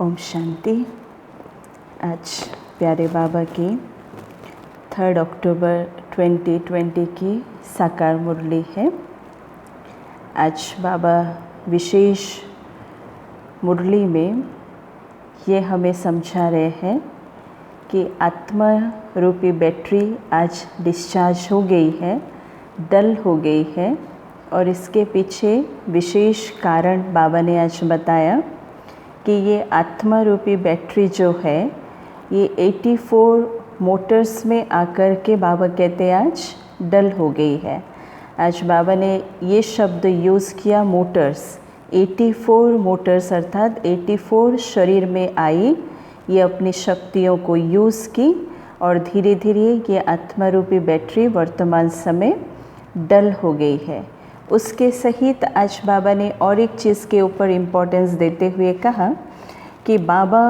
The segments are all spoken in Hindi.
ओम शांति। आज प्यारे बाबा की 3 अक्टूबर 2020 की साकार मुरली है। आज बाबा विशेष मुरली में ये हमें समझा रहे हैं कि आत्मा रूपी बैटरी आज डिस्चार्ज हो गई है, डल हो गई है, और इसके पीछे विशेष कारण बाबा ने आज बताया कि ये आत्मा रूपी बैटरी जो है ये 84 मोटर्स में आकर के बाबा कहते हैं आज डल हो गई है। आज बाबा ने ये शब्द यूज़ किया मोटर्स, 84 मोटर्स अर्थात 84 शरीर में आई, ये अपनी शक्तियों को यूज़ की और धीरे धीरे ये आत्मा रूपी बैटरी वर्तमान समय डल हो गई है। उसके सहित आज बाबा ने और एक चीज़ के ऊपर इम्पोर्टेंस देते हुए कहा कि बाबा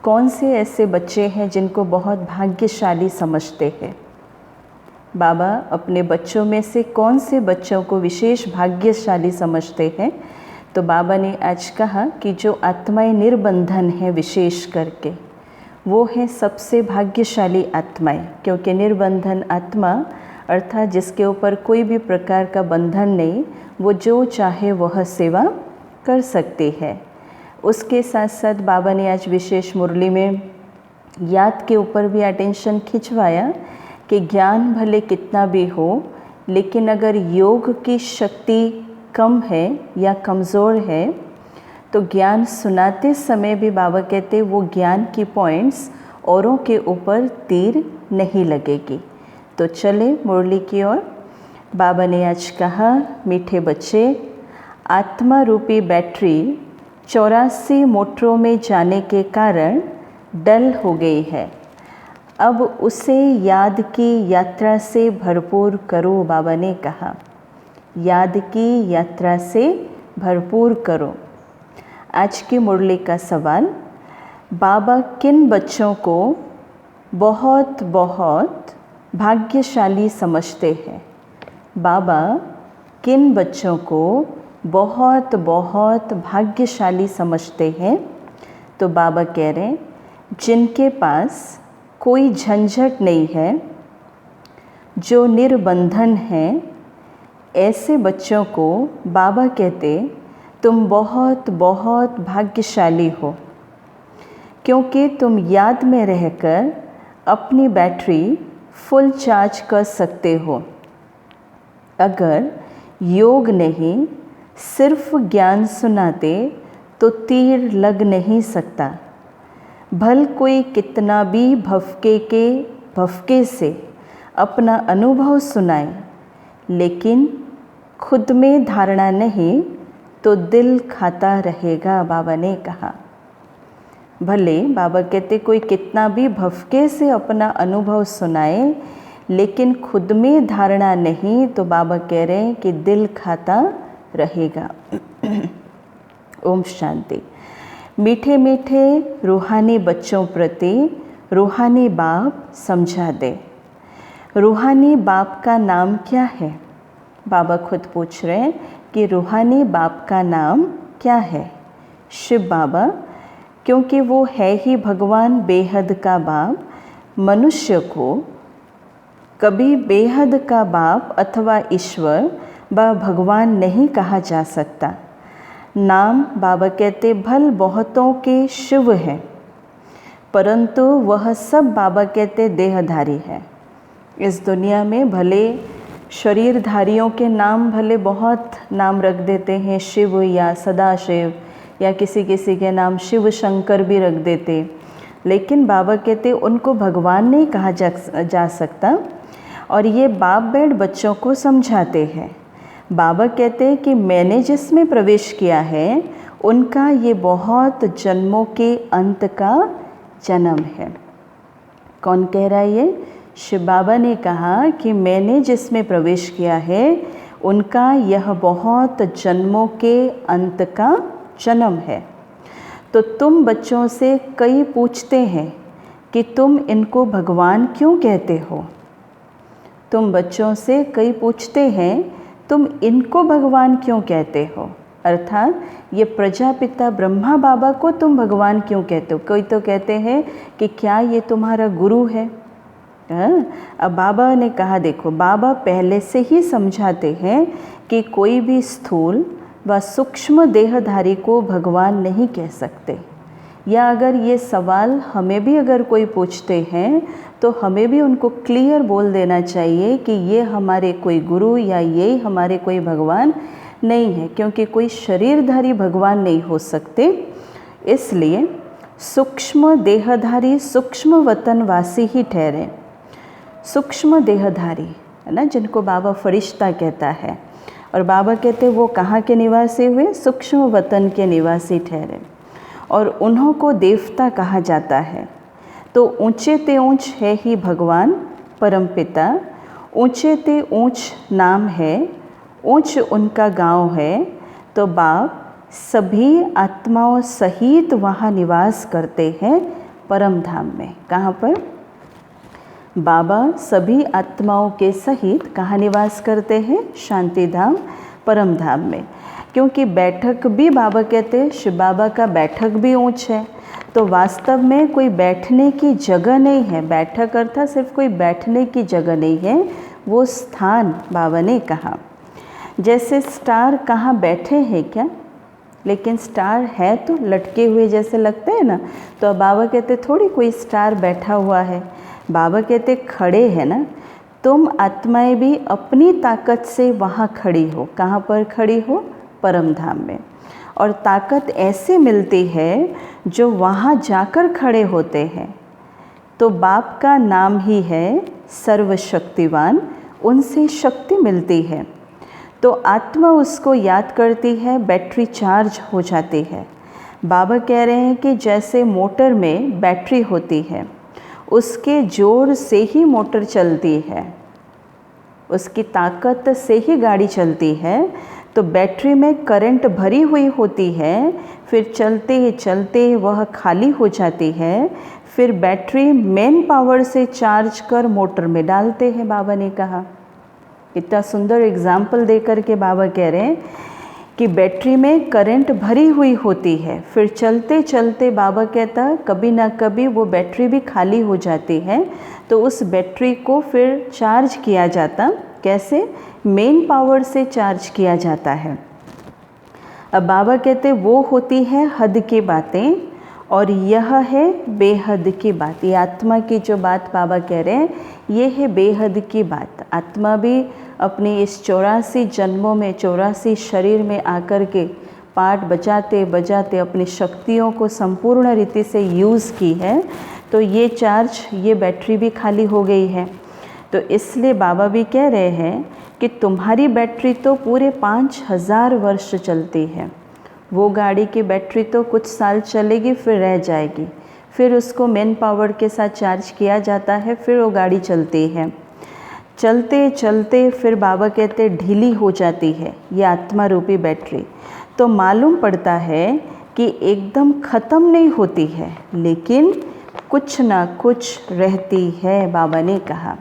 कौन से ऐसे बच्चे हैं जिनको बहुत भाग्यशाली समझते हैं। बाबा अपने बच्चों में से कौन से बच्चों को विशेष भाग्यशाली समझते हैं। तो बाबा ने आज कहा कि जो आत्माएं निर्बंधन हैं विशेष करके, वो हैं सबसे भाग्यशाली आत्माएं, क्योंकि निर्बंधन आत्मा अर्थात जिसके ऊपर कोई भी प्रकार का बंधन नहीं, वो जो चाहे वह सेवा कर सकती है। उसके साथ साथ बाबा ने आज विशेष मुरली में याद के ऊपर भी अटेंशन खिंचवाया कि ज्ञान भले कितना भी हो, लेकिन अगर योग की शक्ति कम है या कमज़ोर है तो ज्ञान सुनाते समय भी बाबा कहते वो ज्ञान की पॉइंट्स औरों के ऊपर तीर नहीं लगेगी। तो चले मुरली की ओर। बाबा ने आज कहा, मीठे बच्चे, आत्मा रूपी बैटरी 84 मोटरों में जाने के कारण डल हो गई है। अब उसे याद की यात्रा से भरपूर करो। बाबा ने कहा याद की यात्रा से भरपूर करो। आज की मुरली का सवाल, बाबा किन बच्चों को बहुत बहुत भाग्यशाली समझते हैं? बाबा किन बच्चों को बहुत बहुत भाग्यशाली समझते हैं? तो बाबा कह रहे हैं जिनके पास कोई झंझट नहीं है, जो निर्बंधन हैं, ऐसे बच्चों को बाबा कहते तुम बहुत बहुत भाग्यशाली हो, क्योंकि तुम याद में रहकर अपनी बैटरी फुल चार्ज कर सकते हो। अगर योग नहीं, सिर्फ ज्ञान सुनाते तो तीर लग नहीं सकता। भल कोई कितना भी भफके से अपना अनुभव सुनाए, लेकिन खुद में धारणा नहीं तो दिल खाता रहेगा। बाबा ने कहा भले बाबा कहते कोई कितना भी भफके से अपना अनुभव सुनाए, लेकिन खुद में धारणा नहीं तो बाबा कह रहे हैं कि दिल खाता रहेगा। ओम शांति। मीठे मीठे रूहानी बच्चों प्रति रूहानी बाप समझा दे। रूहानी बाप का नाम क्या है? बाबा खुद पूछ रहे हैं कि रूहानी बाप का नाम क्या है? शिव बाबा, क्योंकि वो है ही भगवान बेहद का बाप। मनुष्य को कभी बेहद का बाप अथवा ईश्वर व भगवान नहीं कहा जा सकता। नाम बाबा कहते भल बहुतों के शिव है, परंतु वह सब बाबा कहते देहधारी है। इस दुनिया में भले शरीरधारियों के नाम भले बहुत नाम रख देते हैं, शिव या सदाशिव, या किसी किसी के नाम शिव शंकर भी रख देते, लेकिन बाबा कहते उनको भगवान नहीं कहा जा सकता। और ये बाप बैठ बच्चों को समझाते हैं। बाबा कहते हैं कि मैंने जिसमें प्रवेश किया है उनका ये बहुत जन्मों के अंत का जन्म है। कौन कह रहा है ये? शिव बाबा ने कहा कि मैंने जिसमें प्रवेश किया है उनका यह बहुत जन्मों के अंत का जन्म है। तो तुम बच्चों से कई पूछते हैं कि तुम इनको भगवान क्यों कहते हो? तुम बच्चों से कई पूछते हैं तुम इनको भगवान क्यों कहते हो? अर्थात ये प्रजापिता ब्रह्मा बाबा को तुम भगवान क्यों कहते हो? कोई तो कहते हैं कि क्या ये तुम्हारा गुरु है? अब बाबा ने कहा, देखो बाबा पहले से ही समझाते हैं कि कोई भी स्थूल व सूक्ष्म देहधारी को भगवान नहीं कह सकते। या अगर ये सवाल हमें भी अगर कोई पूछते हैं तो हमें भी उनको क्लियर बोल देना चाहिए कि ये हमारे कोई गुरु या ये हमारे कोई भगवान नहीं है, क्योंकि कोई शरीरधारी भगवान नहीं हो सकते। इसलिए सूक्ष्म देहधारी सूक्ष्म वतनवासी ही ठहरे। सूक्ष्म देहधारी है ना, जिनको बाबा फरिश्ता कहता है, और बाबा कहते वो कहाँ के निवासी हुए? सूक्ष्म वतन के निवासी ठहरे। और उन्हों को देवता कहा जाता है। तो ऊंचे ते ऊंच है ही भगवान परमपिता, ऊंचे ते ऊंच नाम है, ऊंच उनका गांव है। तो बाप सभी आत्माओं सहित वहाँ निवास करते हैं परम धाम में। कहाँ पर? बाबा सभी आत्माओं के सहित कहाँ निवास करते हैं? शांति धाम, परम धाम में। क्योंकि बैठक भी बाबा कहते हैं, शिव बाबा का बैठक भी ऊंच है। तो वास्तव में कोई बैठने की जगह नहीं है। बैठक अर्थात सिर्फ कोई बैठने की जगह नहीं है, वो स्थान बाबा ने कहा। जैसे स्टार कहाँ बैठे हैं क्या? लेकिन स्टार है तो लटके हुए जैसे लगते हैं ना। तो अब बाबा कहते थोड़ी कोई स्टार बैठा हुआ है, बाबा कहते खड़े हैं ना। तुम आत्माएं भी अपनी ताकत से वहाँ खड़ी हो। कहाँ पर खड़ी हो? परम धाम में। और ताकत ऐसे मिलती है जो वहाँ जाकर खड़े होते हैं। तो बाप का नाम ही है सर्वशक्तिवान, उनसे शक्ति मिलती है। तो आत्मा उसको याद करती है, बैटरी चार्ज हो जाती है। बाबा कह रहे हैं कि जैसे मोटर में बैटरी होती है, उसके जोर से ही मोटर चलती है, उसकी ताकत से ही गाड़ी चलती है। तो बैटरी में करंट भरी हुई होती है, फिर चलते चलते वह खाली हो जाती है। फिर बैटरी मेन पावर से चार्ज कर मोटर में डालते हैं। बाबा ने कहा, इतना सुंदर एग्जाम्पल दे कर के बाबा कह रहे हैं कि बैटरी में करंट भरी हुई होती है, फिर चलते चलते बाबा कहता कभी ना कभी वो बैटरी भी खाली हो जाती है। तो उस बैटरी को फिर चार्ज किया जाता, कैसे? मेन पावर से चार्ज किया जाता है। अब बाबा कहते वो होती है हद की बातें, और यह है बेहद की बात। ये आत्मा की जो बात बाबा कह रहे हैं, ये है बेहद की बात। आत्मा भी अपनी इस 84 जन्मों में 84 शरीर में आकर के पाठ बजाते बजाते अपनी शक्तियों को संपूर्ण रीति से यूज़ की है। तो ये चार्ज, ये बैटरी भी खाली हो गई है। तो इसलिए बाबा भी कह रहे हैं कि तुम्हारी बैटरी तो पूरे 5000 वर्ष चलती है। वो गाड़ी की बैटरी तो कुछ साल चलेगी फिर रह जाएगी, फिर उसको मेन पावर के साथ चार्ज किया जाता है, फिर वो गाड़ी चलती है। चलते चलते फिर बाबा कहते ढीली हो जाती है ये आत्मा रूपी बैटरी। तो मालूम पड़ता है कि एकदम ख़त्म नहीं होती है, लेकिन कुछ ना कुछ रहती है। बाबा ने कहा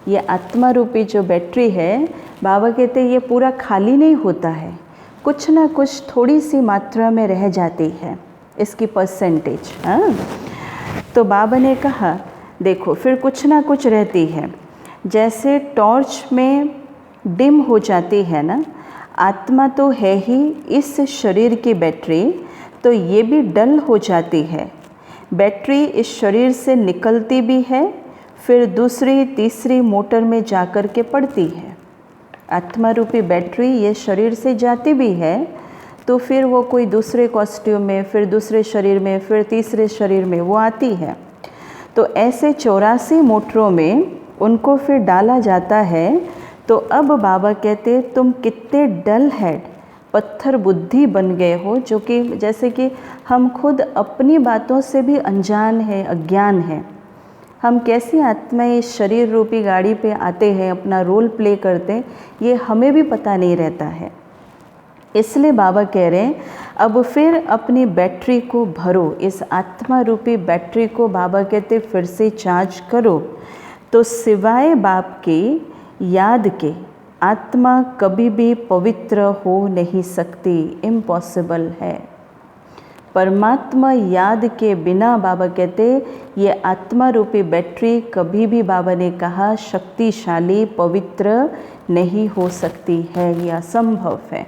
ये आत्मा रूपी जो बैटरी है, बाबा कहते ये पूरा खाली नहीं होता है, कुछ ना कुछ थोड़ी सी मात्रा में रह जाती है, इसकी परसेंटेज। हाँ, तो बाबा ने कहा देखो फिर कुछ ना कुछ रहती है। जैसे टॉर्च में डिम हो जाती है ना, आत्मा तो है ही इस शरीर की बैटरी, तो ये भी डल हो जाती है। बैटरी इस शरीर से निकलती भी है, फिर दूसरी तीसरी मोटर में जाकर के पड़ती है। आत्मा रूपी बैटरी ये शरीर से जाती भी है, तो फिर वो कोई दूसरे कॉस्ट्यूम में, फिर दूसरे शरीर में, फिर तीसरे शरीर में वो आती है। तो ऐसे 84 मोटरों में उनको फिर डाला जाता है। तो अब बाबा कहते तुम कितने डल हेड, पत्थर बुद्धि बन गए हो, जो कि जैसे कि हम खुद अपनी बातों से भी अनजान हैं, अज्ञान हैं। हम कैसी आत्माएं इस शरीर रूपी गाड़ी पे आते हैं, अपना रोल प्ले करते हैं, ये हमें भी पता नहीं रहता है। इसलिए बाबा कह रहे हैं अब फिर अपनी बैटरी को भरो, इस आत्मा रूपी बैटरी को बाबा कहते फिर से चार्ज करो। तो सिवाय बाप की याद के आत्मा कभी भी पवित्र हो नहीं सकती, इम्पॉसिबल है। परमात्मा याद के बिना बाबा कहते ये आत्मा रूपी बैटरी कभी भी, बाबा ने कहा, शक्तिशाली पवित्र नहीं हो सकती है, ये असंभव है।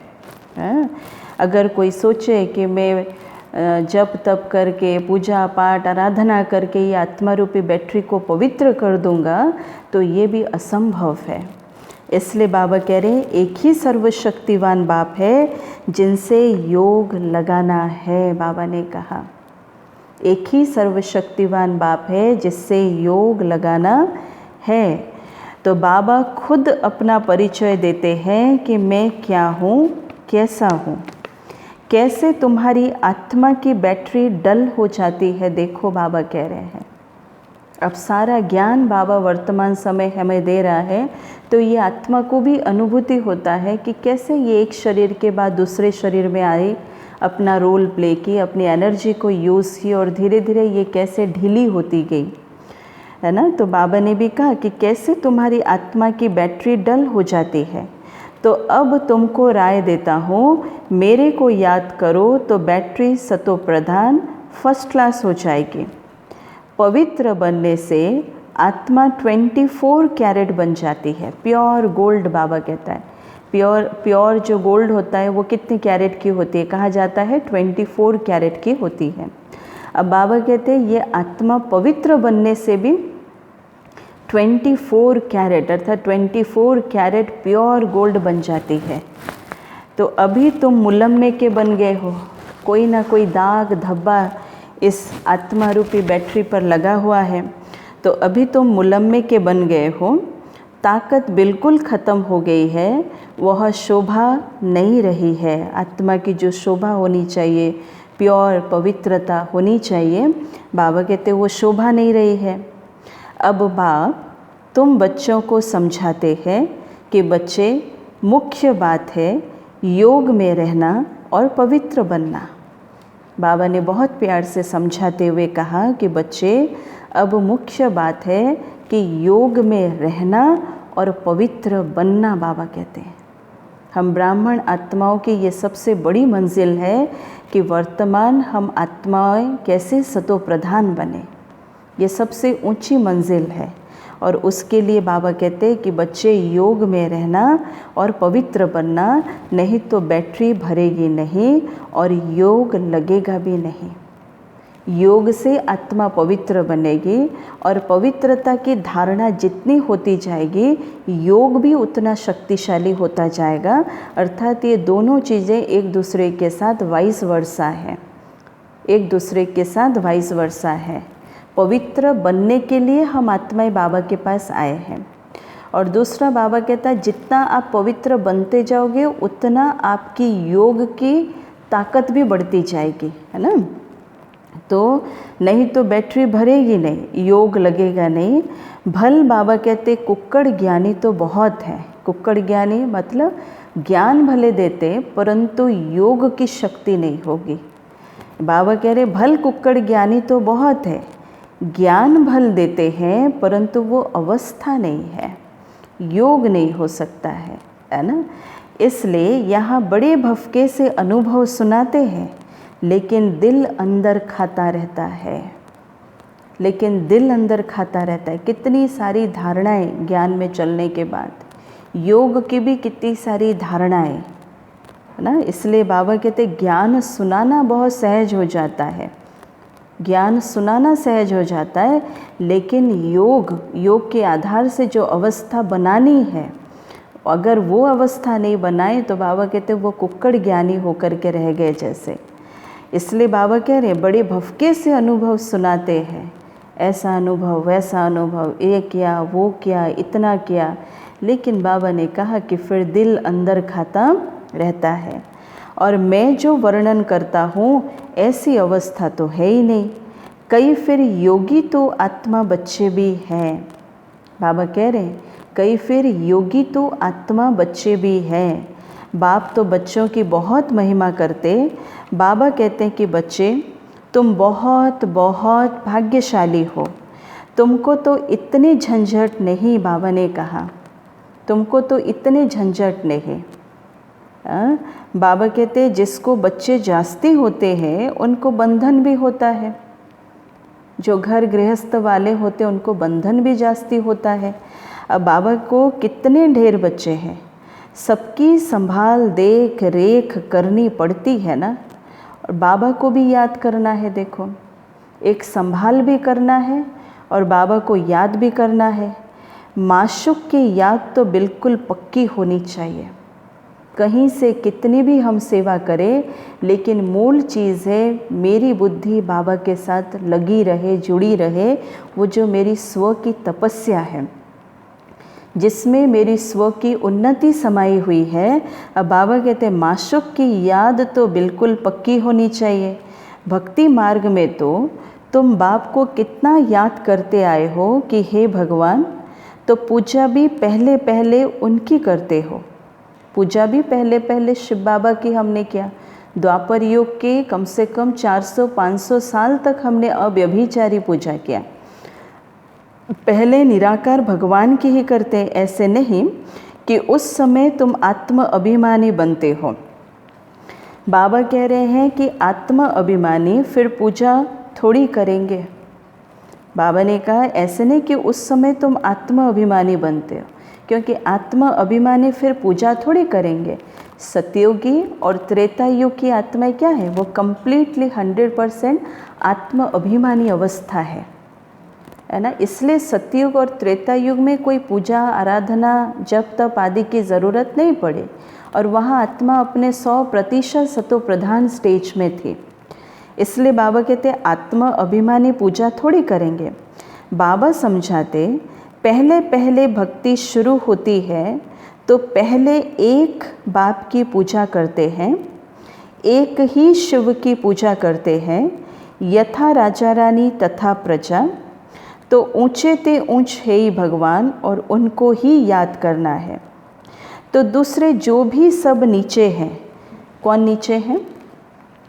अगर कोई सोचे कि मैं जप तप करके पूजा पाठ आराधना करके ये आत्मा रूपी बैटरी को पवित्र कर दूंगा तो ये भी असंभव है। इसलिए बाबा कह रहे हैं एक ही सर्वशक्तिवान बाप है जिनसे योग लगाना है। बाबा ने कहा एक ही सर्वशक्तिवान बाप है जिससे योग लगाना है। तो बाबा खुद अपना परिचय देते हैं कि मैं क्या हूँ, कैसा हूँ। कैसे तुम्हारी आत्मा की बैटरी डल हो जाती है, देखो बाबा कह रहे हैं। अब सारा ज्ञान बाबा वर्तमान समय हमें दे रहा है, तो ये आत्मा को भी अनुभूति होता है कि कैसे ये एक शरीर के बाद दूसरे शरीर में आई, अपना रोल प्ले की, अपनी एनर्जी को यूज़ की और धीरे धीरे ये कैसे ढीली होती गई, है ना। तो बाबा ने भी कहा कि कैसे तुम्हारी आत्मा की बैटरी डल हो जाती है। तो अब तुमको राय देता हूँ, मेरे को याद करो तो बैटरी सतो प्रधान फर्स्ट क्लास हो जाएगी। पवित्र बनने से आत्मा 24 कैरेट बन जाती है, प्योर गोल्ड। बाबा कहता है प्योर जो गोल्ड होता है वो कितने कैरेट की होती है, कहा जाता है 24 कैरेट की होती है। अब बाबा कहते हैं ये आत्मा पवित्र बनने से भी 24 कैरेट अर्थात 24 कैरेट प्योर गोल्ड बन जाती है। तो अभी तुम मुलम्मे के बन गए हो, कोई ना कोई दाग धब्बा इस आत्मा रूपी बैटरी पर लगा हुआ है, तो अभी तुम मुलम्मे के बन गए हो। ताकत बिल्कुल ख़त्म हो गई है, वह शोभा नहीं रही है। आत्मा की जो शोभा होनी चाहिए, प्योर पवित्रता होनी चाहिए, बाबा कहते वो शोभा नहीं रही है। अब बाप तुम बच्चों को समझाते हैं कि बच्चे मुख्य बात है योग में रहना और पवित्र बनना। बाबा ने बहुत प्यार से समझाते हुए कहा कि बच्चे अब मुख्य बात है कि योग में रहना और पवित्र बनना। बाबा कहते हैं हम ब्राह्मण आत्माओं की ये सबसे बड़ी मंजिल है कि वर्तमान हम आत्माएं कैसे सतो प्रधान बने, ये सबसे ऊंची मंजिल है। और उसके लिए बाबा कहते हैं कि बच्चे योग में रहना और पवित्र बनना, नहीं तो बैटरी भरेगी नहीं और योग लगेगा भी नहीं। योग से आत्मा पवित्र बनेगी और पवित्रता की धारणा जितनी होती जाएगी योग भी उतना शक्तिशाली होता जाएगा। अर्थात ये दोनों चीज़ें एक दूसरे के साथ वाइस वर्सा है, एक दूसरे के साथ वाइस वर्सा है। पवित्र बनने के लिए हम आत्माएं बाबा के पास आए हैं। और दूसरा बाबा कहता है जितना आप पवित्र बनते जाओगे उतना आपकी योग की ताकत भी बढ़ती जाएगी, है ना। तो नहीं तो बैटरी भरेगी नहीं, योग लगेगा नहीं। भल बाबा कहते कुक्कड़ ज्ञानी तो बहुत है। कुक्कड़ ज्ञानी मतलब ज्ञान भले देते परंतु योग की शक्ति नहीं होगी। बाबा कह रहे भल कुक्कड़ ज्ञानी तो बहुत है, ज्ञान भल देते हैं परंतु वो अवस्था नहीं है, योग नहीं हो सकता है ना। इसलिए यहाँ बड़े भफके से अनुभव सुनाते हैं लेकिन दिल अंदर खाता रहता है, लेकिन दिल अंदर खाता रहता है। कितनी सारी धारणाएं ज्ञान में चलने के बाद, योग की भी कितनी सारी धारणाएं, है ना। इसलिए बाबा कहते ज्ञान सुनाना बहुत सहज हो जाता है, ज्ञान सुनाना सहज हो जाता है, लेकिन योग के आधार से जो अवस्था बनानी है, अगर वो अवस्था नहीं बनाए तो बाबा कहते वो कुक्कड़ ज्ञानी होकर के रह गए जैसे। इसलिए बाबा कह रहे बड़े भफके से अनुभव सुनाते हैं, ऐसा अनुभव वैसा अनुभव, ये किया वो किया इतना किया, लेकिन बाबा ने कहा कि फिर दिल अंदर खाता रहता है। और मैं जो वर्णन करता हूँ ऐसी अवस्था तो है ही नहीं। कई फिर योगी तो आत्मा बच्चे भी हैं, बाबा कह रहे हैं कई फिर योगी तो आत्मा बच्चे भी हैं। बाप तो बच्चों की बहुत महिमा करते। बाबा कहते हैं कि बच्चे तुम बहुत बहुत भाग्यशाली हो, तुमको तो इतनी झंझट नहीं। बाबा ने कहा तुमको तो इतने झंझट नहीं। बाबा कहते जिसको बच्चे जास्ती होते हैं उनको बंधन भी होता है, जो घर गृहस्थ वाले होते हैं उनको बंधन भी जास्ती होता है। अब बाबा को कितने ढेर बच्चे हैं, सबकी संभाल देख रेख करनी पड़ती है ना। और बाबा को भी याद करना है, देखो एक संभाल भी करना है और बाबा को याद भी करना है। माशूक की याद तो बिल्कुल पक्की होनी चाहिए। कहीं से कितनी भी हम सेवा करें, लेकिन मूल चीज़ है मेरी बुद्धि बाबा के साथ लगी रहे, जुड़ी रहे। वो जो मेरी स्व की तपस्या है, जिसमें मेरी स्व की उन्नति समाई हुई है। अब बाबा कहते हैं माशूक की याद तो बिल्कुल पक्की होनी चाहिए। भक्ति मार्ग में तो तुम बाप को कितना याद करते आए हो कि हे भगवान, तो पूजा भी पहले पहले उनकी करते हो। पूजा भी पहले पहले शिव बाबा की हमने किया। द्वापर युग के कम से कम 400-500 साल तक हमने अव्यभिचारी पूजा किया। पहले निराकार भगवान की ही करते हैं। ऐसे नहीं कि उस समय तुम आत्म अभिमानी बनते हो। बाबा कह रहे हैं कि आत्म अभिमानी फिर पूजा थोड़ी करेंगे। बाबा ने कहा ऐसे नहीं कि उस समय तुम आत्म अभिमानी बनते हो, क्योंकि आत्म अभिमानी फिर पूजा थोड़ी करेंगे। सतयुगी और त्रेता युग की आत्मा क्या है, वो कम्प्लीटली 100% आत्म अभिमानी अवस्था है ना। इसलिए सतयुग और त्रेता युग में कोई पूजा आराधना जप तप आदि की ज़रूरत नहीं पड़े, और वहाँ आत्मा अपने 100% सतो प्रधान स्टेज में थी। इसलिए बाबा कहते आत्म अभिमानी पूजा थोड़ी करेंगे। बाबा समझाते पहले पहले भक्ति शुरू होती है तो पहले एक बाप की पूजा करते हैं, एक ही शिव की पूजा करते हैं। यथा राजा रानी तथा प्रजा, तो ऊंचे ते ऊंच है ही भगवान और उनको ही याद करना है। तो दूसरे जो भी सब नीचे हैं, कौन नीचे हैं,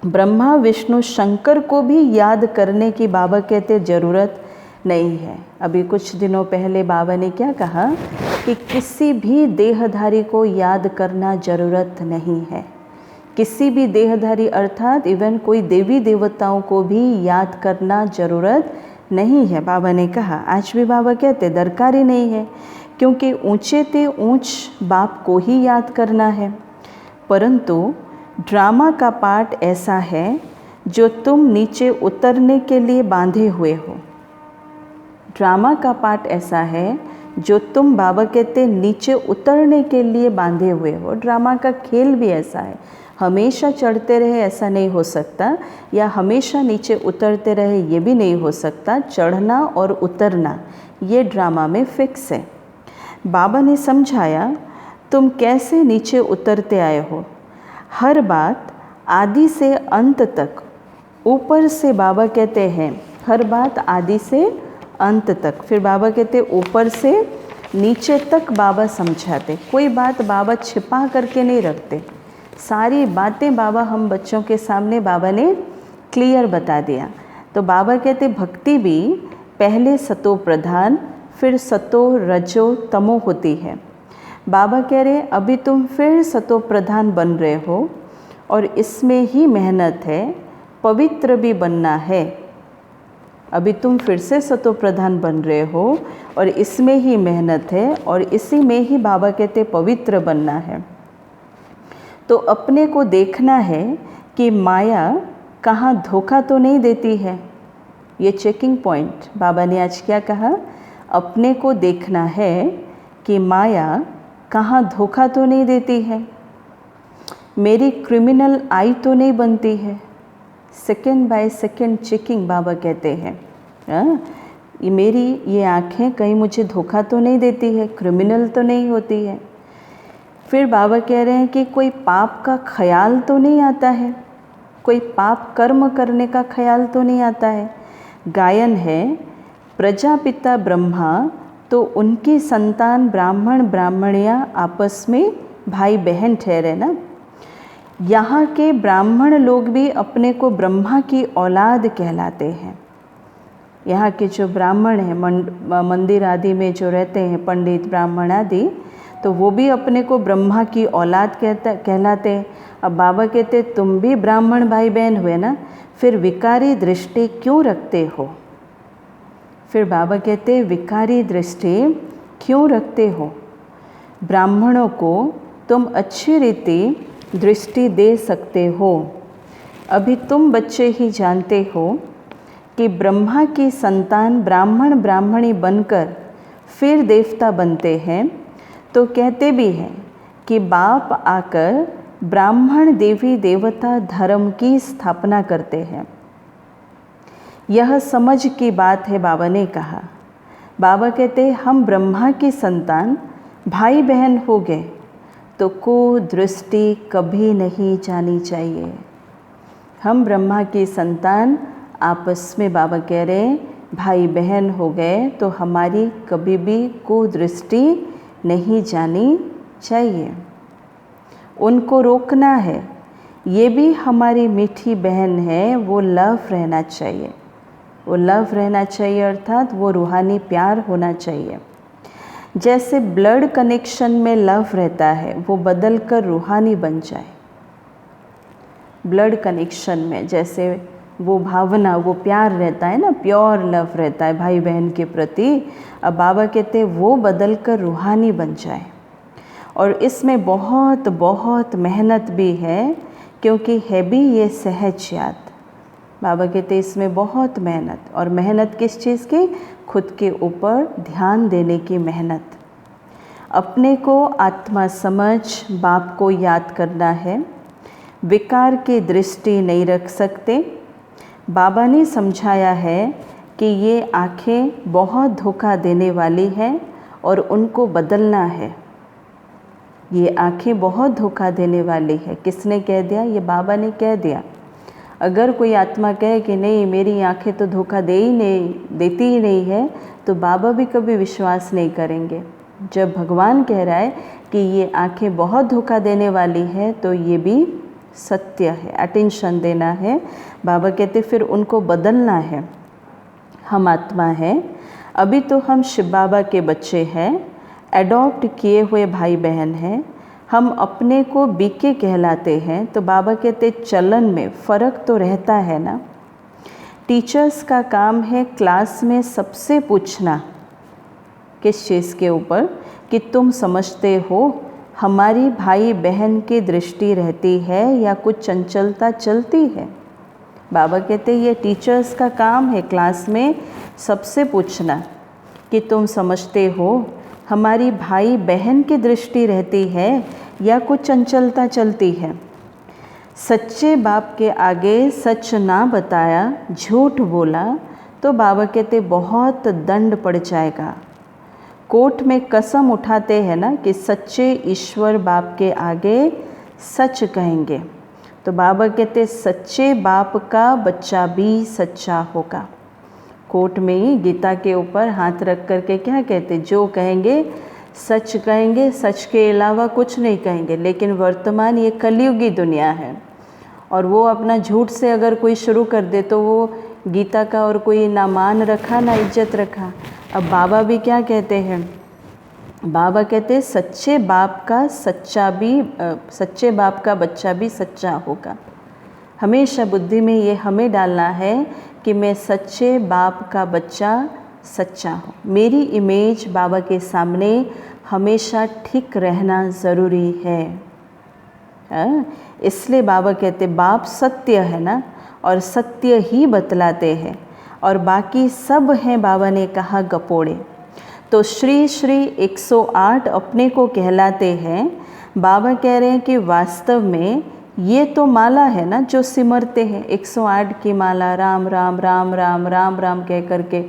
ब्रह्मा विष्णु शंकर को भी याद करने की बाबा कहते ज़रूरत नहीं है। अभी कुछ दिनों पहले बाबा ने क्या कहा कि किसी भी देहधारी को याद करना ज़रूरत नहीं है। किसी भी देहधारी अर्थात इवन कोई देवी देवताओं को भी याद करना ज़रूरत नहीं है। बाबा ने कहा, आज भी बाबा कहते दरकार ही नहीं है, क्योंकि ऊंचे ते ऊंच बाप को ही याद करना है। परंतु ड्रामा का पार्ट ऐसा है जो तुम नीचे उतरने के लिए बांधे हुए हो। ड्रामा का पार्ट ऐसा है जो तुम बाबा कहते नीचे उतरने के लिए बांधे हुए हो। ड्रामा का खेल भी ऐसा है, हमेशा चढ़ते रहे ऐसा नहीं हो सकता, या हमेशा नीचे उतरते रहे ये भी नहीं हो सकता। चढ़ना और उतरना ये ड्रामा में फिक्स है। बाबा ने समझाया तुम कैसे नीचे उतरते आए हो। हर बात आदि से अंत तक, ऊपर से बाबा कहते हैं हर बात आदि से अंत तक। फिर बाबा कहते ऊपर से नीचे तक बाबा समझाते। कोई बात बाबा छिपा करके नहीं रखते, सारी बातें बाबा हम बच्चों के सामने बाबा ने क्लियर बता दिया। तो बाबा कहते भक्ति भी पहले सतो प्रधान फिर सतो रजो तमो होती है। बाबा कह रहे अभी तुम फिर सतो प्रधान बन रहे हो और इसमें ही मेहनत है, पवित्र भी बनना है। अभी तुम फिर से सतो प्रधान बन रहे हो और इसमें ही मेहनत है, और इसी में ही बाबा कहते पवित्र बनना है। तो अपने को देखना है कि माया कहाँ धोखा तो नहीं देती है। ये चेकिंग पॉइंट बाबा ने आज क्या कहा, अपने को देखना है कि माया कहाँ धोखा तो नहीं देती है, मेरी क्रिमिनल आई तो नहीं बनती है। सेकंड बाय सेकंड चेकिंग बाबा कहते हैं। ये मेरी ये आँखें कहीं मुझे धोखा तो नहीं देती है, क्रिमिनल तो नहीं होती है। फिर बाबा कह रहे हैं कि कोई पाप का ख्याल तो नहीं आता है, कोई पाप कर्म करने का ख्याल तो नहीं आता है। गायन है प्रजापिता ब्रह्मा, तो उनकी संतान ब्राह्मण ब्राह्मणियाँ आपस में भाई बहन ठहरे ना। यहाँ के ब्राह्मण लोग भी अपने को ब्रह्मा की औलाद कहलाते हैं। यहाँ के जो ब्राह्मण हैं, मंदिर आदि में जो रहते हैं पंडित ब्राह्मण आदि, तो वो भी अपने को ब्रह्मा की औलाद कहलाते हैं। अब बाबा कहते तुम भी ब्राह्मण भाई बहन हुए ना, फिर विकारी दृष्टि क्यों रखते हो? फिर बाबा कहते विकारी दृष्टि क्यों रखते हो? ब्राह्मणों को तुम अच्छी रीति दृष्टि दे सकते हो। अभी तुम बच्चे ही जानते हो कि ब्रह्मा की संतान ब्राह्मण ब्राह्मणी बनकर फिर देवता बनते हैं, तो कहते भी हैं कि बाप आकर ब्राह्मण देवी देवता धर्म की स्थापना करते हैं। यह समझ की बात है, बाबा ने कहा। बाबा कहते हम ब्रह्मा की संतान भाई बहन हो गए तो कुदृष्टि कभी नहीं जानी चाहिए। हम ब्रह्मा की संतान आपस में, बाबा कह रहे हैं, भाई बहन हो गए तो हमारी कभी भी कुदृष्टि नहीं जानी चाहिए। उनको रोकना है। ये भी हमारी मीठी बहन है, वो लव रहना चाहिए। वो लव रहना चाहिए अर्थात वो रूहानी प्यार होना चाहिए। जैसे ब्लड कनेक्शन में लव रहता है, वो बदल कर रूहानी बन जाए। ब्लड कनेक्शन में जैसे वो भावना, वो प्यार रहता है ना, प्योर लव रहता है भाई बहन के प्रति। अब बाबा कहते हैं वो बदल कर रूहानी बन जाए। और इसमें बहुत बहुत मेहनत भी है, क्योंकि है भी ये सहज याद। बाबा कहते इसमें बहुत मेहनत, और मेहनत किस चीज़ की? खुद के ऊपर ध्यान देने की मेहनत। अपने को आत्मा समझ बाप को याद करना है। विकार की दृष्टि नहीं रख सकते। बाबा ने समझाया है कि ये आँखें बहुत धोखा देने वाली हैं और उनको बदलना है। ये आँखें बहुत धोखा देने वाली है। किसने कह दिया? ये बाबा ने कह दिया। अगर कोई आत्मा कहे कि नहीं मेरी आँखें तो धोखा देती ही नहीं है, तो बाबा भी कभी विश्वास नहीं करेंगे। जब भगवान कह रहा है कि ये आँखें बहुत धोखा देने वाली है, तो ये भी सत्य है। अटेंशन देना है। बाबा कहते फिर उनको बदलना है। हम आत्मा हैं, अभी तो हम शिव बाबा के बच्चे हैं, एडॉप्ट किए हुए भाई बहन हैं। हम अपने को बीके कहलाते हैं। तो बाबा कहते चलन में फ़र्क तो रहता है ना। टीचर्स का काम है क्लास में सबसे पूछना, किस चीज़ के ऊपर? कि तुम समझते हो हमारी भाई बहन की दृष्टि रहती है या कुछ चंचलता चलती है। बाबा कहते ये टीचर्स का काम है क्लास में सबसे पूछना कि तुम समझते हो हमारी भाई बहन की दृष्टि रहती है या कुछ चंचलता चलती है। सच्चे बाप के आगे सच ना बताया, झूठ बोला, तो बाबा कहते बहुत दंड पड़ जाएगा। कोर्ट में कसम उठाते हैं ना कि सच्चे ईश्वर बाप के आगे सच कहेंगे, तो बाबा कहते सच्चे बाप का बच्चा भी सच्चा होगा। कोर्ट में ही गीता के ऊपर हाथ रख करके क्या कहते? जो कहेंगे सच कहेंगे, सच के अलावा कुछ नहीं कहेंगे। लेकिन वर्तमान ये कलयुगी दुनिया है, और वो अपना झूठ से अगर कोई शुरू कर दे तो वो गीता का और कोई ना मान रखा ना इज्जत रखा। अब बाबा भी क्या कहते हैं? बाबा कहते सच्चे बाप का बच्चा भी सच्चा होगा। हमेशा बुद्धि में ये हमें डालना है कि मैं सच्चे बाप का बच्चा सच्चा हूँ। मेरी इमेज बाबा के सामने हमेशा ठीक रहना ज़रूरी है। इसलिए बाबा कहते बाप सत्य है ना, और सत्य ही बतलाते हैं, और बाकी सब हैं बाबा ने कहा गपोड़े। तो श्री श्री 108 अपने को कहलाते हैं। बाबा कह रहे हैं कि वास्तव में ये तो माला है ना जो सिमरते हैं। 108 की माला राम राम राम राम राम राम कह करके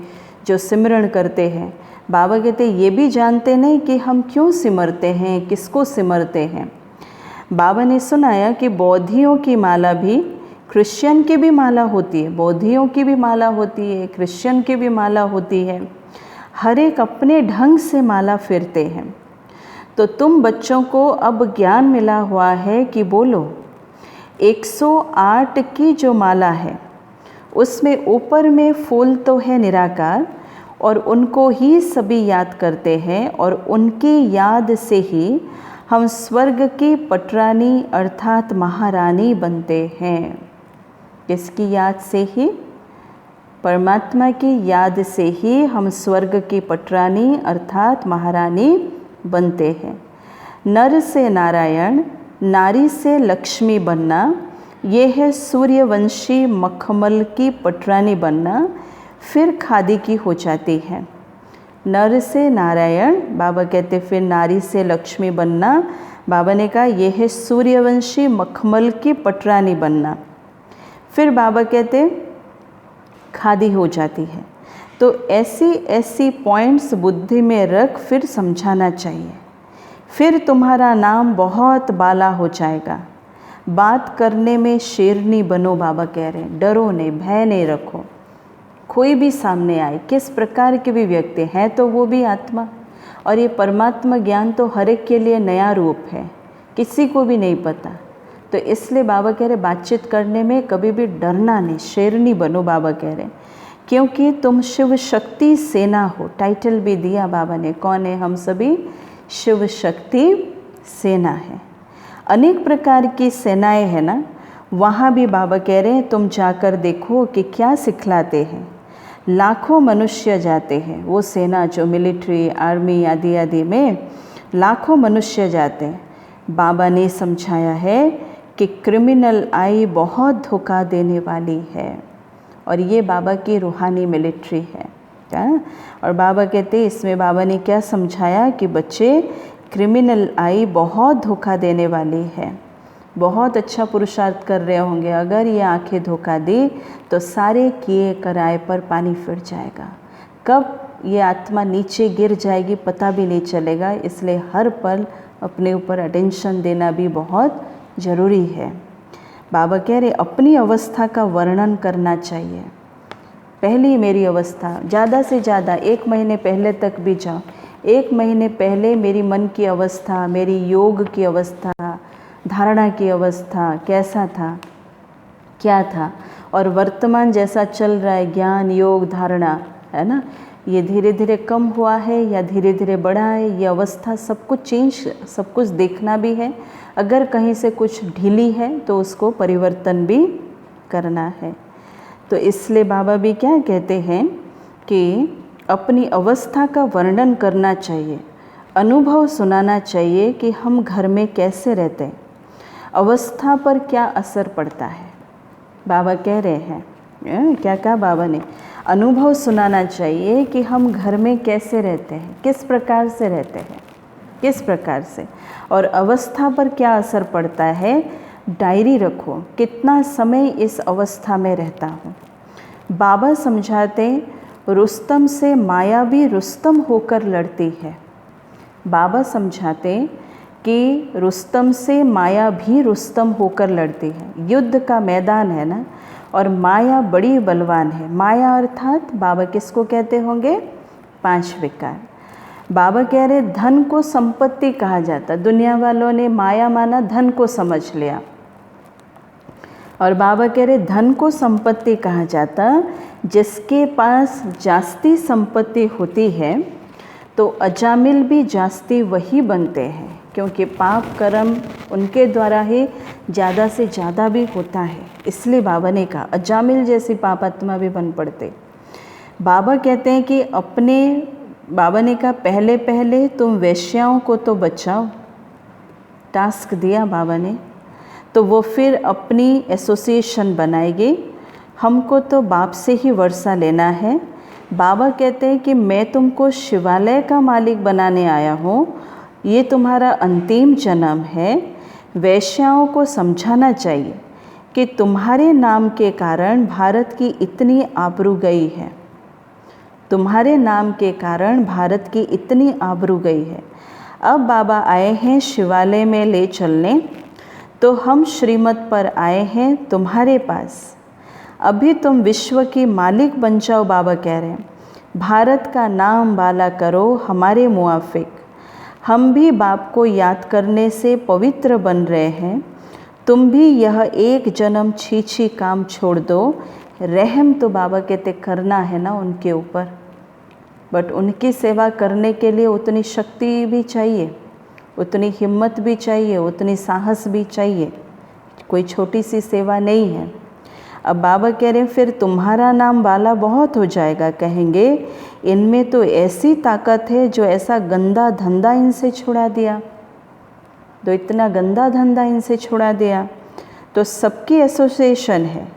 जो सिमरण करते हैं। बाबा कहते ये भी जानते नहीं कि हम क्यों सिमरते हैं, किसको सिमरते हैं। बाबा ने सुनाया कि बौद्धियों की माला भी, क्रिश्चियन की भी माला होती है, बौद्धियों की भी माला होती है, क्रिश्चियन की भी माला होती है। हर एक अपने ढंग से माला फिरते हैं। तो तुम बच्चों को अब ज्ञान मिला हुआ है कि बोलो 108 की जो माला है उसमें ऊपर में फूल तो है निराकार, और उनको ही सभी याद करते हैं और उनकी याद से ही हम स्वर्ग की पटरानी अर्थात महारानी बनते हैं। किसकी याद से ही? परमात्मा की याद से ही हम स्वर्ग की पटरानी अर्थात महारानी बनते हैं। नर से नारायण, नारी से लक्ष्मी बनना, ये है सूर्यवंशी मखमल की पटरानी बनना, फिर खादी की हो जाती है। नर से नारायण, बाबा कहते फिर नारी से लक्ष्मी बनना, बाबा ने कहा यह है सूर्यवंशी मखमल की पटरानी बनना, फिर बाबा कहते खादी हो जाती है। तो ऐसी ऐसी पॉइंट्स बुद्धि में रख फिर समझाना चाहिए, फिर तुम्हारा नाम बहुत बाला हो जाएगा। बात करने में शेरनी बनो, बाबा कह रहे हैं, डरो नहीं, भय नहीं रखो। कोई भी सामने आए, किस प्रकार के भी व्यक्ति हैं, तो वो भी आत्मा, और ये परमात्मा ज्ञान तो हर एक के लिए नया रूप है, किसी को भी नहीं पता। तो इसलिए बाबा कह रहे बातचीत करने में कभी भी डरना नहीं, शेरनी बनो, बाबा कह रहे, क्योंकि तुम शिव शक्ति सेना हो। टाइटल भी दिया बाबा ने, कौन है हम सभी? शिव शक्ति सेना है। अनेक प्रकार की सेनाएं हैं ना, वहाँ भी बाबा कह रहे हैं तुम जाकर देखो कि क्या सिखलाते हैं। लाखों मनुष्य जाते हैं, वो सेना जो मिलिट्री आर्मी आदि आदि में लाखों मनुष्य जाते हैं। बाबा ने समझाया है कि क्रिमिनल आई बहुत धोखा देने वाली है, और ये बाबा की रूहानी मिलिट्री है क्या? और बाबा कहते इसमें बाबा ने क्या समझाया कि बच्चे, क्रिमिनल आई बहुत धोखा देने वाली है। बहुत अच्छा पुरुषार्थ कर रहे होंगे, अगर ये आंखें धोखा दी तो सारे किए कराए पर पानी फिर जाएगा। कब ये आत्मा नीचे गिर जाएगी पता भी नहीं चलेगा। इसलिए हर पल अपने ऊपर अटेंशन देना भी बहुत ज़रूरी है। बाबा कह रहे अपनी अवस्था का वर्णन करना चाहिए। पहली मेरी अवस्था, ज़्यादा से ज़्यादा 1 महीने पहले तक भी जाओ, 1 महीने पहले मेरी मन की अवस्था, मेरी योग की अवस्था, धारणा की अवस्था कैसा था, क्या था, और वर्तमान जैसा चल रहा है ज्ञान योग धारणा, है ना, ये धीरे धीरे कम हुआ है या धीरे धीरे बढ़ा है, ये अवस्था सब कुछ चेंज, सब कुछ देखना भी है। अगर कहीं से कुछ ढीली है तो उसको परिवर्तन भी करना है। तो इसलिए बाबा भी क्या कहते हैं कि अपनी अवस्था का वर्णन करना चाहिए, अनुभव सुनाना चाहिए कि हम घर में कैसे रहते हैं, अवस्था पर क्या असर पड़ता है। बाबा कह रहे हैं क्या कहा बाबा ने, अनुभव सुनाना चाहिए कि हम घर में कैसे रहते हैं, किस प्रकार से रहते हैं, किस प्रकार से, और अवस्था पर क्या असर पड़ता है। डायरी रखो, कितना समय इस अवस्था में रहता हूँ। बाबा समझाते रुस्तम से माया भी रुस्तम होकर लड़ती है। बाबा समझाते कि रुस्तम से माया भी रुस्तम होकर लड़ती है। युद्ध का मैदान है ना, और माया बड़ी बलवान है। माया अर्थात बाबा किसको कहते होंगे? 5 विकार। बाबा कह रहे धन को संपत्ति कहा जाता, दुनिया वालों ने माया माना, धन को समझ लिया, और बाबा कह रहे धन को संपत्ति कहा जाता। जिसके पास जास्ती संपत्ति होती है तो अजामिल भी जास्ती वही बनते हैं, क्योंकि पाप कर्म उनके द्वारा ही ज़्यादा से ज़्यादा भी होता है। इसलिए बाबा ने कहा अजामिल जैसी पापात्मा भी बन पड़ते। बाबा कहते हैं कि अपने, बाबा ने कहा पहले पहले तुम वेश्याओं को तो बचाओ, टास्क दिया बाबा ने, तो वो फिर अपनी एसोसिएशन बनाएगी। हमको तो बाप से ही वर्षा लेना है। बाबा कहते हैं कि मैं तुमको शिवालय का मालिक बनाने आया हूँ, ये तुम्हारा अंतिम जन्म है। वैश्याओं को समझाना चाहिए कि तुम्हारे नाम के कारण भारत की इतनी आबरू गई है, तुम्हारे नाम के कारण भारत की इतनी आबरू गई है। अब बाबा आए हैं शिवालय में ले चलने, तो हम श्रीमत पर आए हैं तुम्हारे पास। अभी तुम विश्व के मालिक बन जाओ, बाबा कह रहे हैं। भारत का नाम बाला करो हमारे मुआफिक। हम भी बाप को याद करने से पवित्र बन रहे हैं। तुम भी यह एक जन्म छी काम छोड़ दो। रहम तो बाबा कहते करना है ना उनके ऊपर, बट उनकी सेवा करने के लिए उतनी शक्ति भी चाहिए, उतनी हिम्मत भी चाहिए, उतनी साहस भी चाहिए। कोई छोटी सी सेवा नहीं है। अब बाबा कह रहे हैं फिर तुम्हारा नाम बाला बहुत हो जाएगा। कहेंगे इनमें तो ऐसी ताकत है जो ऐसा गंदा धंधा इनसे छुड़ा दिया, तो इतना गंदा धंधा इनसे छुड़ा दिया। तो सबकी एसोसिएशन है,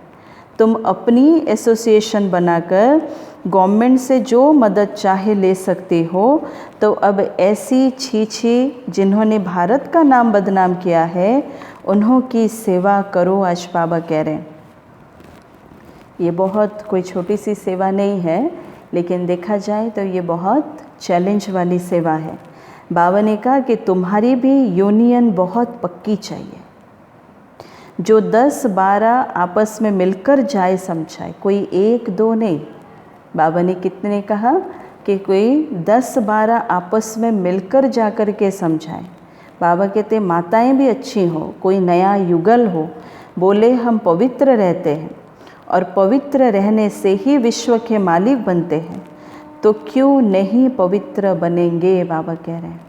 तुम अपनी एसोसिएशन बनाकर गवर्नमेंट से जो मदद चाहे ले सकते हो। तो अब ऐसी छीछी जिन्होंने भारत का नाम बदनाम किया है उन्हों की सेवा करो। आज बाबा कह रहे हैं ये बहुत कोई छोटी सी सेवा नहीं है, लेकिन देखा जाए तो ये बहुत चैलेंज वाली सेवा है। बाबा ने कहा कि तुम्हारी भी यूनियन बहुत पक्की चाहिए, जो 10-12 आपस में मिलकर जाए समझाए, कोई 1-2 नहीं। बाबा ने कितने कहा कि कोई 10-12 आपस में मिलकर जाकर के समझाए। बाबा कहते माताएं भी अच्छी हो, कोई नया युगल हो, बोले हम पवित्र रहते हैं और पवित्र रहने से ही विश्व के मालिक बनते हैं, तो क्यों नहीं पवित्र बनेंगे। बाबा कह रहे हैं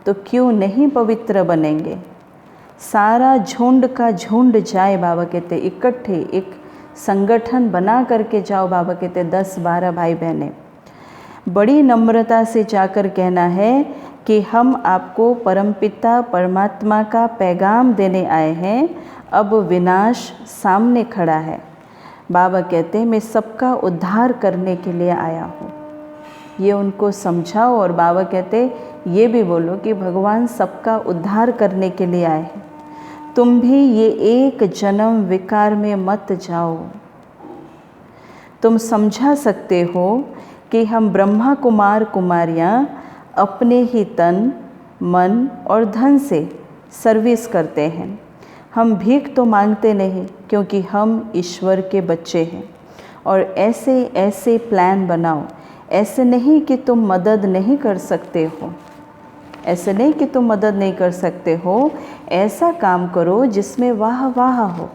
तो क्यों नहीं पवित्र बनेंगे। सारा झुंड का झुंड जाए, बाबा कहते इकट्ठे एक संगठन बना करके जाओ। बाबा कहते 10-12 भाई बहनें बड़ी नम्रता से जाकर कहना है कि हम आपको परमपिता परमात्मा का पैगाम देने आए हैं, अब विनाश सामने खड़ा है। बाबा कहते हैं मैं सबका उद्धार करने के लिए आया हूँ। ये उनको समझाओ और बाबा कहते ये भी बोलो कि भगवान सबका उद्धार करने के लिए आए हैं। तुम भी ये एक जन्म विकार में मत जाओ। तुम समझा सकते हो कि हम ब्रह्मा कुमार कुमारियाँ अपने ही तन मन और धन से सर्विस करते हैं। हम भीख तो मांगते नहीं, क्योंकि हम ईश्वर के बच्चे हैं। और ऐसे ऐसे प्लान बनाओ, ऐसे नहीं कि तुम मदद नहीं कर सकते हो, ऐसे नहीं कि तुम मदद नहीं कर सकते हो। ऐसा काम करो जिसमें वाह वाह हो।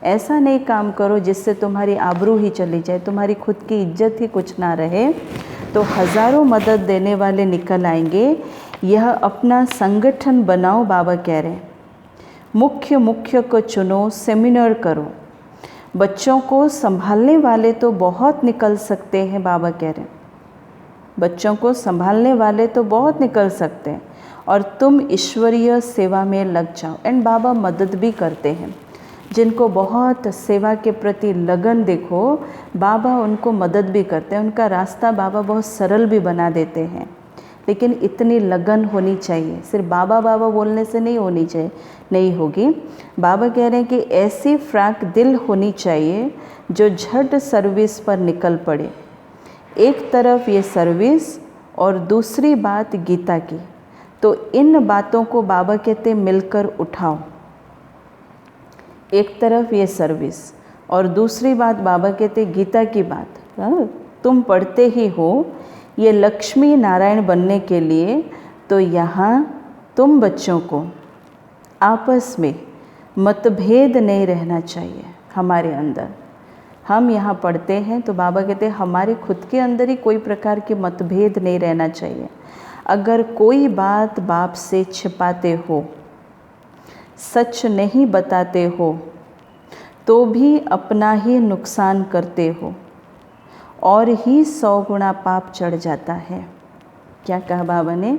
ऐसा नहीं काम करो जिससे तुम्हारी आबरू ही चली जाए, तुम्हारी खुद की इज्जत ही कुछ ना रहे। तो हज़ारों मदद देने वाले निकल आएंगे। यह अपना संगठन बनाओ। बाबा कह रहे हैं मुख्य को चुनो, सेमिनार करो। बच्चों को संभालने वाले तो बहुत निकल सकते हैं। बाबा कह रहे हैं बच्चों को संभालने वाले तो बहुत निकल सकते हैं, और तुम ईश्वरीय सेवा में लग जाओ। एंड बाबा मदद भी करते हैं जिनको बहुत सेवा के प्रति लगन देखो, बाबा उनको मदद भी करते हैं। उनका रास्ता बाबा बहुत सरल भी बना देते हैं, लेकिन इतनी लगन होनी चाहिए। सिर्फ बाबा बाबा बोलने से नहीं होनी चाहिए, नहीं होगी। बाबा कह रहे हैं कि ऐसी फ्रैंक दिल होनी चाहिए जो झट सर्विस पर निकल पड़े। एक तरफ ये सर्विस और दूसरी बात गीता की, तो इन बातों को बाबा कहते मिलकर उठाओ। एक तरफ ये सर्विस और दूसरी बात बाबा कहते गीता की बात। तुम पढ़ते ही हो ये लक्ष्मी नारायण बनने के लिए, तो यहाँ तुम बच्चों को आपस में मतभेद नहीं रहना चाहिए हमारे अंदर। हम यहाँ पढ़ते हैं तो बाबा कहते हैं हमारे खुद के अंदर ही कोई प्रकार के मतभेद नहीं रहना चाहिए। अगर कोई बात बाप से छिपाते हो, सच नहीं बताते हो, तो भी अपना ही नुकसान करते हो और ही 100 गुना पाप चढ़ जाता है। क्या कहा बाबा ने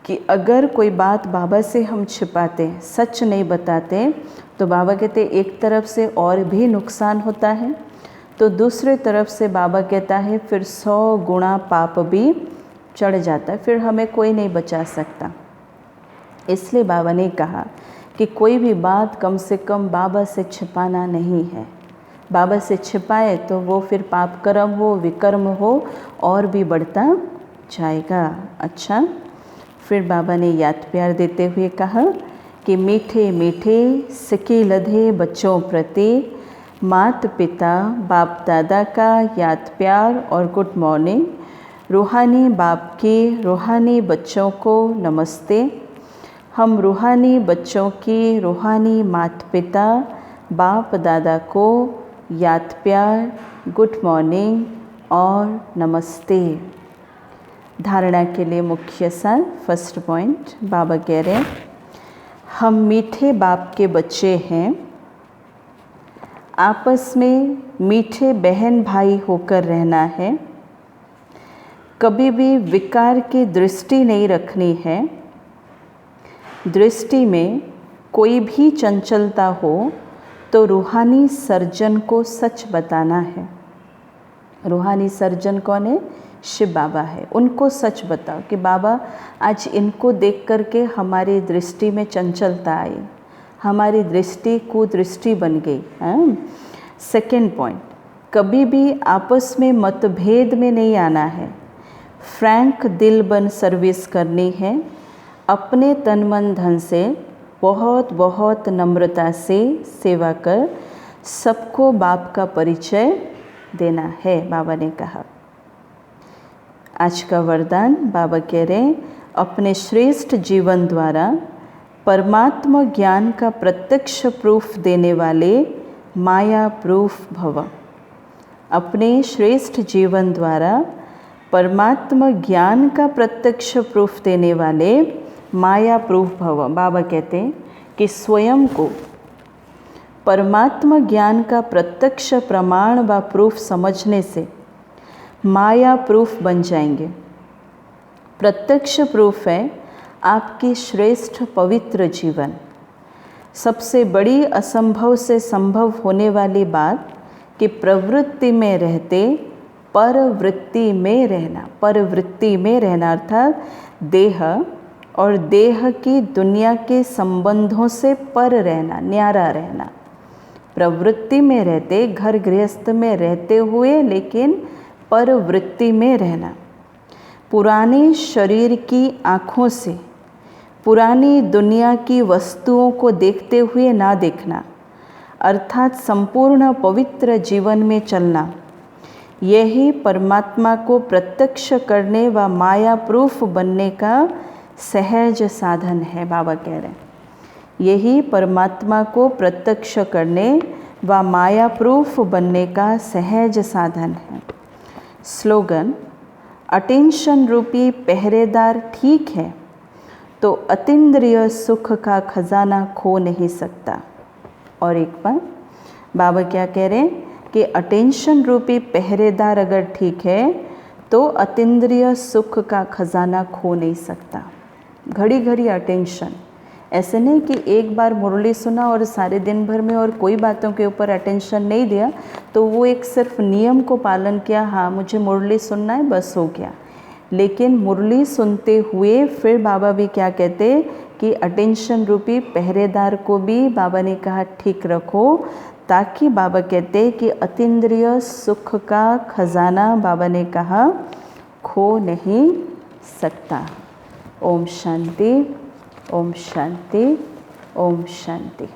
कि अगर कोई बात बाबा से हम छिपाते, सच नहीं बताते, तो बाबा कहते एक तरफ से और भी नुकसान होता है, तो दूसरे तरफ से बाबा कहता है फिर 100 गुना पाप भी चढ़ जाता है, फिर हमें कोई नहीं बचा सकता। इसलिए बाबा ने कहा कि कोई भी बात कम से कम बाबा से छिपाना नहीं है। बाबा से छिपाए तो वो फिर पाप कर्म हो, विकर्म हो और भी बढ़ता जाएगा। अच्छा, फिर बाबा ने याद प्यार देते हुए कहा कि मीठे मीठे सिके लधे बच्चों प्रति माता पिता बाप दादा का याद प्यार और गुड मॉर्निंग। रूहानी बाप के रूहानी बच्चों को नमस्ते। हम रूहानी बच्चों की रूहानी माता पिता बाप दादा को याद प्यार, गुड मॉर्निंग, और नमस्ते। धारणा के लिए मुख्य सार, फर्स्ट पॉइंट, बाबा कह रहे हैं हम मीठे बाप के बच्चे हैं, आपस में मीठे बहन भाई होकर रहना है, कभी भी विकार की दृष्टि नहीं रखनी है, दृष्टि में कोई भी चंचलता हो तो रूहानी सर्जन को सच बताना है। रूहानी सर्जन कौन है? शिव बाबा है। उनको सच बताओ कि बाबा आज इनको देख करके हमारी दृष्टि में चंचलता आई, हमारी दृष्टि कुदृष्टि बन गई। सेकंड पॉइंट, कभी भी आपस में मतभेद में नहीं आना है, फ्रैंक दिल बन सर्विस करनी है, अपने तन मन धन से बहुत बहुत नम्रता से सेवा कर सबको बाप का परिचय देना है, बाबा ने कहा। आज का वरदान, बाबा कह रहे हैं अपने श्रेष्ठ जीवन द्वारा परमात्मा ज्ञान का प्रत्यक्ष प्रूफ देने वाले माया प्रूफ भव। अपने श्रेष्ठ जीवन द्वारा परमात्मा ज्ञान का प्रत्यक्ष प्रूफ देने वाले माया प्रूफ भव। बाबा कहते हैं कि स्वयं को परमात्मा ज्ञान का प्रत्यक्ष प्रमाण व प्रूफ समझने से माया प्रूफ बन जाएंगे। प्रत्यक्ष प्रूफ है आपकी श्रेष्ठ पवित्र जीवन। सबसे बड़ी असंभव से संभव होने वाली बात कि प्रवृत्ति में रहते परवृत्ति में रहना। परवृत्ति में रहना अर्थात देह और देह की दुनिया के संबंधों से पर रहना, न्यारा रहना। प्रवृत्ति में रहते, घर गृहस्थ में रहते हुए लेकिन परवृत्ति में रहना। पुराने शरीर की आँखों से पुरानी दुनिया की वस्तुओं को देखते हुए ना देखना, अर्थात संपूर्ण पवित्र जीवन में चलना। यही परमात्मा को प्रत्यक्ष करने व माया प्रूफ बनने का सहज साधन है। बाबा कह रहे हैं यही परमात्मा को प्रत्यक्ष करने व माया प्रूफ बनने का सहज साधन है। स्लोगन, अटेंशन रूपी पहरेदार ठीक है तो अतीन्द्रिय सुख का खजाना खो नहीं सकता। और एक बार बाबा क्या कह रहे हैं कि अटेंशन रूपी पहरेदार अगर ठीक है तो अतीन्द्रिय सुख का खजाना खो नहीं सकता। घड़ी घड़ी अटेंशन, ऐसे नहीं कि एक बार मुरली सुना और सारे दिन भर में और कोई बातों के ऊपर अटेंशन नहीं दिया तो वो एक सिर्फ नियम को पालन किया, हाँ मुझे मुरली सुनना है बस हो गया। लेकिन मुरली सुनते हुए फिर बाबा भी क्या कहते कि अटेंशन रूपी पहरेदार को भी बाबा ने कहा ठीक रखो, ताकि बाबा कहते कि अतीन्द्रिय सुख का खजाना बाबा ने कहा खो नहीं सकता। ओम शांति, ओम शांति, ओम शांति।